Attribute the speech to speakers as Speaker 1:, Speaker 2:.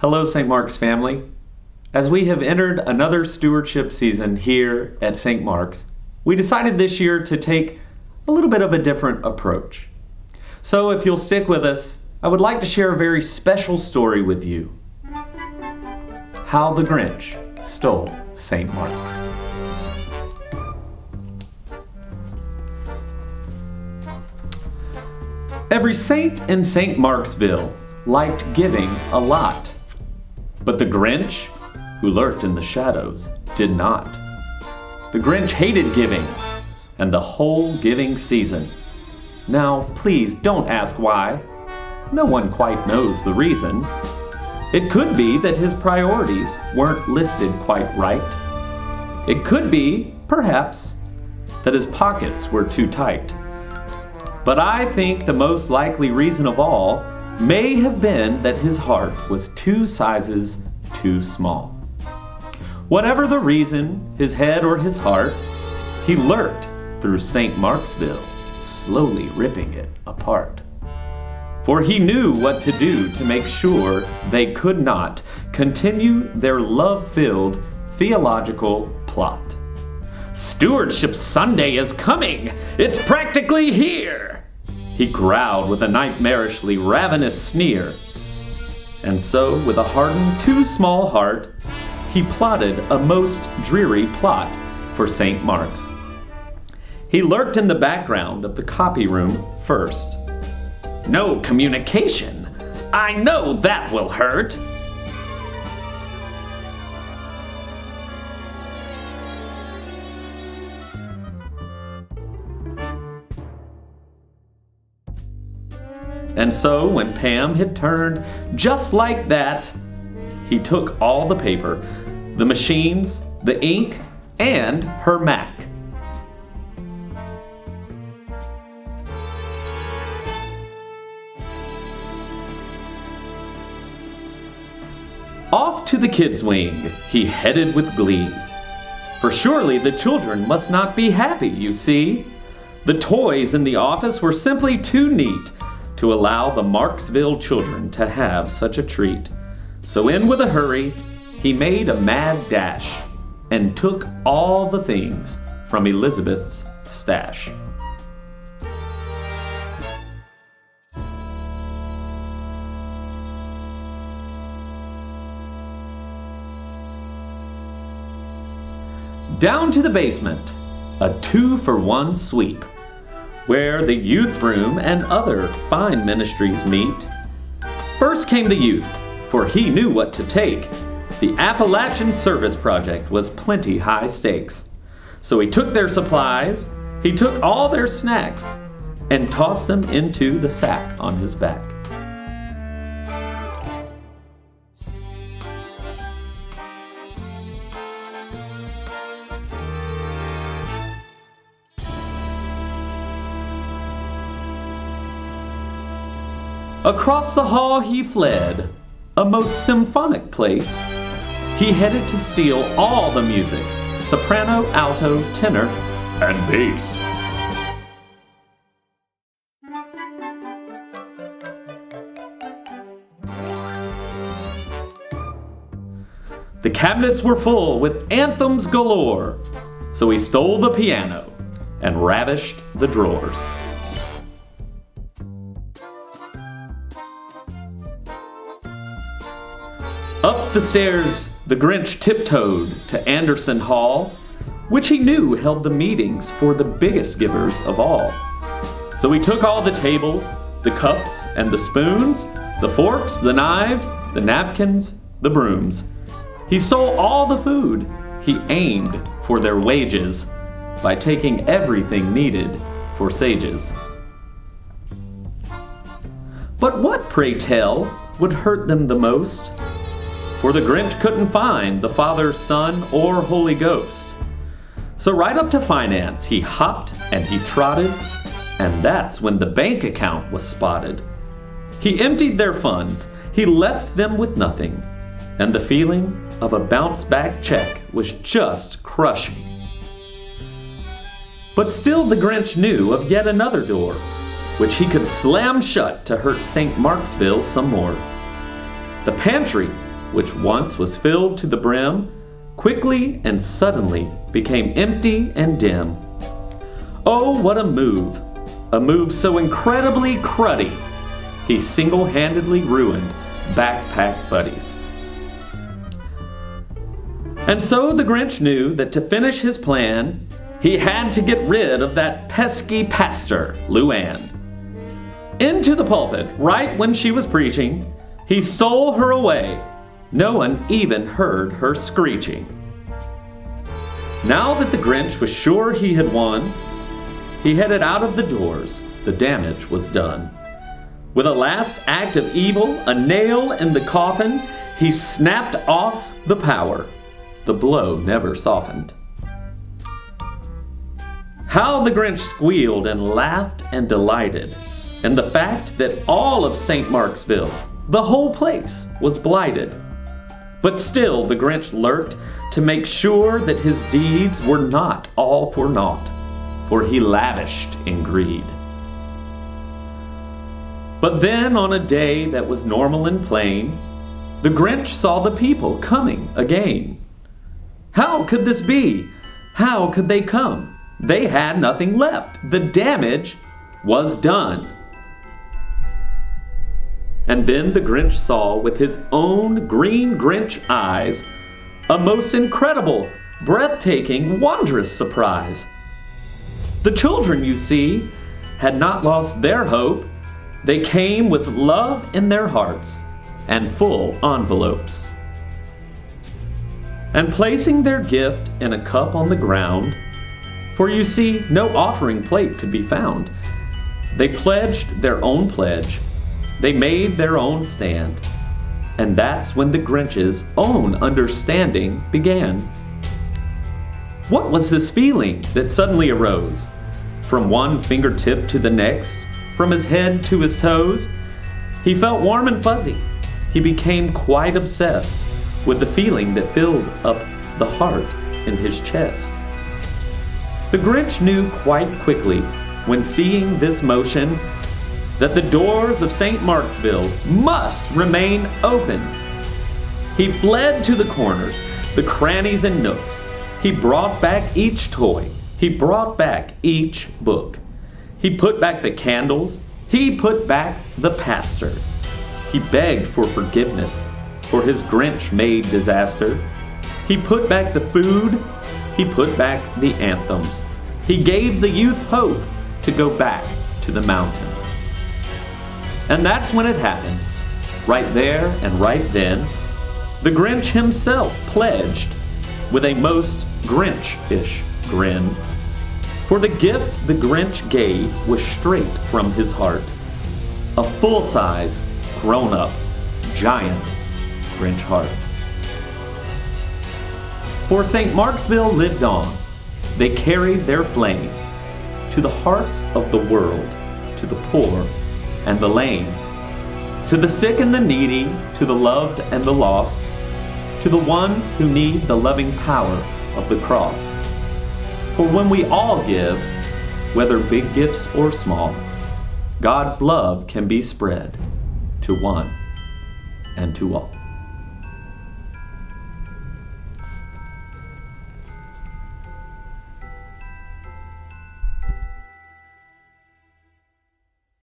Speaker 1: Hello, St. Mark's family. As we have entered another stewardship season here at St. Mark's, we decided this year to take a little bit of a different approach. So if you'll stick with us, I would like to share a very special story with you. How the Grinch stole St. Mark's. Every saint in St. Marksville liked giving a lot. But the Grinch, who lurked in the shadows, did not. The Grinch hated giving, and the whole giving season. Now, please don't ask why. No one quite knows the reason. It could be that his priorities weren't listed quite right. It could be, perhaps, that his pockets were too tight. But I think the most likely reason of all may have been that his heart was 2 sizes too small. Whatever the reason, his head or his heart, he lurked through St. Marksville, slowly ripping it apart. For he knew what to do to make sure they could not continue their love-filled theological plot. Stewardship Sunday is coming! It's practically here! He growled with a nightmarishly ravenous sneer. And so, with a hardened, too small heart, he plotted a most dreary plot for St. Mark's. He lurked in the background of the copy room first. No communication! I know that will hurt! And so, when Pam had turned just like that, he took all the paper, the machines, the ink, and her Mac. Off to the kids' wing he headed with glee. For surely the children must not be happy, you see. The toys in the office were simply too neat to allow the Marksville children to have such a treat. So in with a hurry, he made a mad dash and took all the things from Elizabeth's stash. Down to the basement, a 2-for-1 sweep, where the youth room and other fine ministries meet. First came the youth, for he knew what to take. The Appalachian Service Project was plenty high stakes. So he took their supplies, he took all their snacks, and tossed them into the sack on his back. Across the hall he fled, a most symphonic place. He headed to steal all the music, soprano, alto, tenor, and bass. The cabinets were full with anthems galore, so he stole the piano and ravished the drawers. Up the stairs, the Grinch tiptoed to Anderson Hall, which he knew held the meetings for the biggest givers of all. So he took all the tables, the cups and the spoons, the forks, the knives, the napkins, the brooms. He stole all the food. He aimed for their wages by taking everything needed for sages. But what, pray tell, would hurt them the most? For the Grinch couldn't find the Father, Son, or Holy Ghost. So right up to finance, he hopped and he trotted, and that's when the bank account was spotted. He emptied their funds, he left them with nothing, and the feeling of a bounce-back check was just crushing. But still the Grinch knew of yet another door, which he could slam shut to hurt St. Marksville some more. The pantry which once was filled to the brim, quickly and suddenly became empty and dim. Oh, what a move! A move so incredibly cruddy, he single-handedly ruined backpack buddies. And so the Grinch knew that to finish his plan, he had to get rid of that pesky pastor, Luann. Into the pulpit, right when she was preaching, he stole her away. No one even heard her screeching. Now that the Grinch was sure he had won, he headed out of the doors. The damage was done. With a last act of evil, a nail in the coffin, he snapped off the power. The blow never softened. How the Grinch squealed and laughed and delighted in the fact that all of St. Marksville, the whole place, was blighted. But still the Grinch lurked to make sure that his deeds were not all for naught, for he lavished in greed. But then on a day that was normal and plain, the Grinch saw the people coming again. How could this be? How could they come? They had nothing left. The damage was done. And then the Grinch saw with his own green Grinch eyes a most incredible, breathtaking, wondrous surprise. The children, you see, had not lost their hope. They came with love in their hearts and full envelopes. And placing their gift in a cup on the ground, for you see, no offering plate could be found, they pledged their own pledge. They made their own stand. And that's when the Grinch's own understanding began. What was this feeling that suddenly arose? From one fingertip to the next, from his head to his toes, he felt warm and fuzzy. He became quite obsessed with the feeling that filled up the heart in his chest. The Grinch knew quite quickly, when seeing this motion, that the doors of St. Marksville must remain open. He fled to the corners, the crannies and nooks. He brought back each toy. He brought back each book. He put back the candles. He put back the pastor. He begged for forgiveness for his Grinch-made disaster. He put back the food. He put back the anthems. He gave the youth hope to go back to the mountains. And that's when it happened. Right there and right then, the Grinch himself pledged with a most Grinch-ish grin. For the gift the Grinch gave was straight from his heart. A full-size, grown-up, giant Grinch heart. For St. Marksville lived on. They carried their flame to the hearts of the world, to the poor and the lame, to the sick and the needy, to the loved and the lost, to the ones who need the loving power of the cross. For when we all give, whether big gifts or small, God's love can be spread to one and to all.